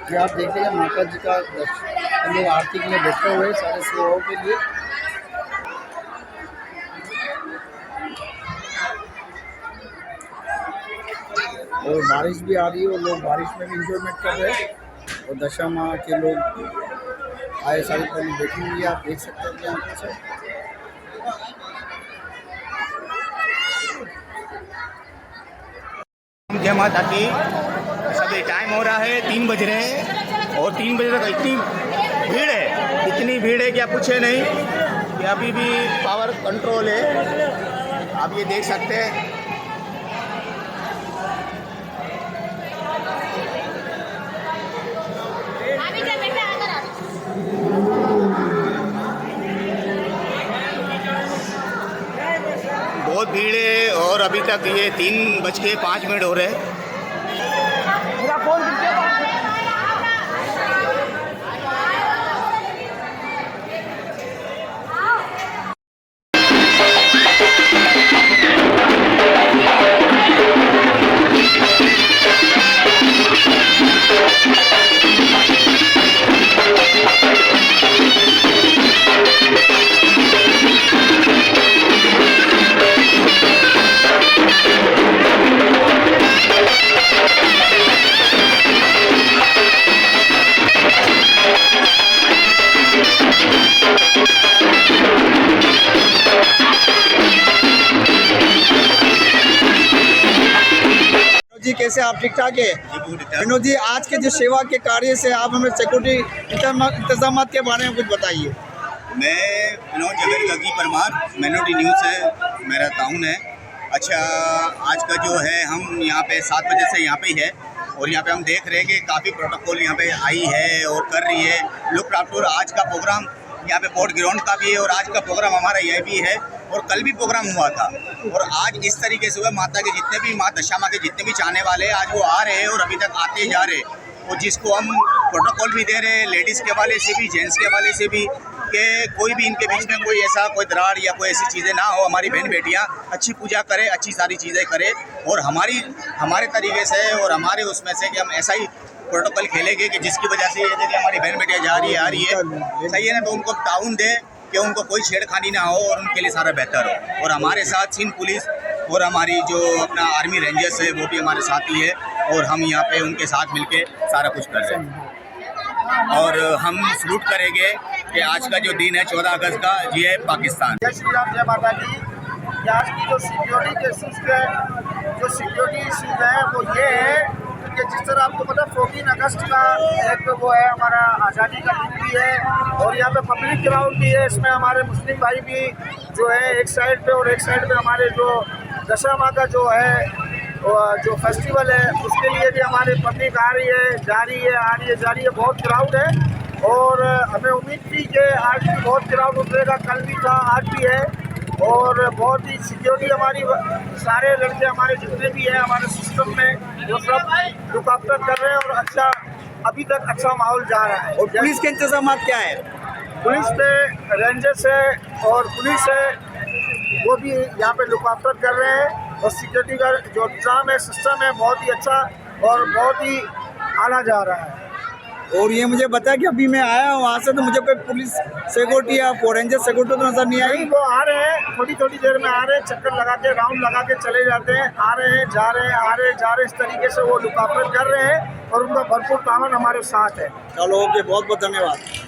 ये आप देख लीजिए माता जी का हम लोग आरती के लिए बैठे हुए हैं सारे सेवाओं के लिए। और बारिश भी आ रही है और लोग बारिश में भी इंजॉयमेंट कर रहे हैं। और दशा माँ के लोग आए सारी पहले बैठी हुई है, आप देख सकते हैं यहाँ से। जय माता की। सभी टाइम हो रहा है 3 बज रहे हैं और 3 बजे तक इतनी भीड़ है कि आप पूछे नहीं कि अभी भी पावर कंट्रोल है, आप ये देख सकते हैं। बहुत भीड़ है और अभी तक ये 3:05 हो रहे हैं। जी कैसे आप ठीक ठाक है? विनोद जी, आज के जो सेवा के कार्य से आप हमें सिक्योरिटी इंतजाम के बारे में कुछ बताइए। मैं विनोद जवेरी परमार, मेलोडी न्यूज़ है मेरा टाउन है। अच्छा, आज का जो है हम यहाँ पे 7 बजे से यहाँ पे ही है और यहाँ पे हम देख रहे हैं कि काफ़ी प्रोटोकॉल यहाँ पे आई है और कर रही है लुक आफ्टर। आज का प्रोग्राम यहाँ पे बोर्ड ग्राउंड का भी है और आज का प्रोग्राम हमारा यह भी है और कल भी प्रोग्राम हुआ था। और आज इस तरीके से हुआ, माता के जितने भी, माँ दशा माँ के जितने भी चाहने वाले हैं आज वो आ रहे हैं और अभी तक आते जा रहे हैं। और जिसको हम प्रोटोकॉल भी दे रहे हैं लेडीज़ के हवाले से भी, जेंट्स के हवाले से भी, कि कोई भी इनके बीच में कोई ऐसा कोई दरार या कोई ऐसी चीज़ें ना हो। हमारी बहन बेटियाँ अच्छी पूजा करें, अच्छी सारी चीज़ें करें और हमारे तरीके से और हमारे उसमें से कि हम ऐसा ही प्रोटोकॉल खेलेंगे कि जिसकी वजह से ये देखिए हमारी बहन बेटियाँ जा रही है, आ रही है, सही है ना। तो उनको ताउन दे कि उनको कोई छेड़खानी ना हो और उनके लिए सारा बेहतर हो। और हमारे साथ सिंध पुलिस और हमारी जो अपना आर्मी रेंजर्स है वो भी हमारे साथ ही है और हम यहाँ पे उनके साथ मिलके सारा कुछ कर रहे हैं। और हम सलूट करेंगे कि आज का जो दिन है 14 अगस्त का, ये है पाकिस्तान। जय श्री राम, जय माता की। आज की जो सिक्योरिटी के इशूज़ के जो सिक्योरिटी इशूज़ है वो ये है कि जिस तरह आपको पता 14 अगस्त का एक वो है हमारा आज़ादी का दिन भी है और यहाँ पे पब्लिक ग्राउंड भी है। इसमें हमारे मुस्लिम भाई भी जो है एक साइड पे और एक साइड पे हमारे जो दशा माँ का जो है जो फेस्टिवल है उसके लिए भी हमारे पब्लिक आ रही है, जा रही है, आ रही है, जा रही है। बहुत क्राउड है और हमें उम्मीद थी कि आज भी बहुत क्राउड उतरेगा, कल भी था, आज भी है। और बहुत ही सिक्योरिटी हमारी सारे लड़के हमारे जितने भी हैं हमारे सिस्टम में वो सब लुक आफ्टर कर रहे हैं और अच्छा अभी तक अच्छा माहौल जा रहा है। और पुलिस के इंतजाम क्या है? पुलिस पे रेंजर्स है और पुलिस है, वो भी यहाँ पे लुक आफ्टर कर रहे हैं और सिक्योरिटी का जो इंतजाम है, सिस्टम है, बहुत ही अच्छा और बहुत ही आना जा रहा है। और ये मुझे बता कि अभी मैं आया हूँ वहाँ से तो मुझे कोई पुलिस सिक्योरिटी या रेंजर सिक्योरिटी तो नजर नहीं आई। वो आ रहे हैं, थोड़ी थोड़ी देर में आ रहे हैं, चक्कर लगा के राउंड लगा के चले जाते हैं, आ रहे हैं, जा रहे हैं, आ रहे हैं, जा रहे हैं। इस तरीके से वो लुक आफ्टर कर रहे हैं और उनका भरपूर तावन हमारे साथ है। चलो ओके, बहुत बहुत धन्यवाद।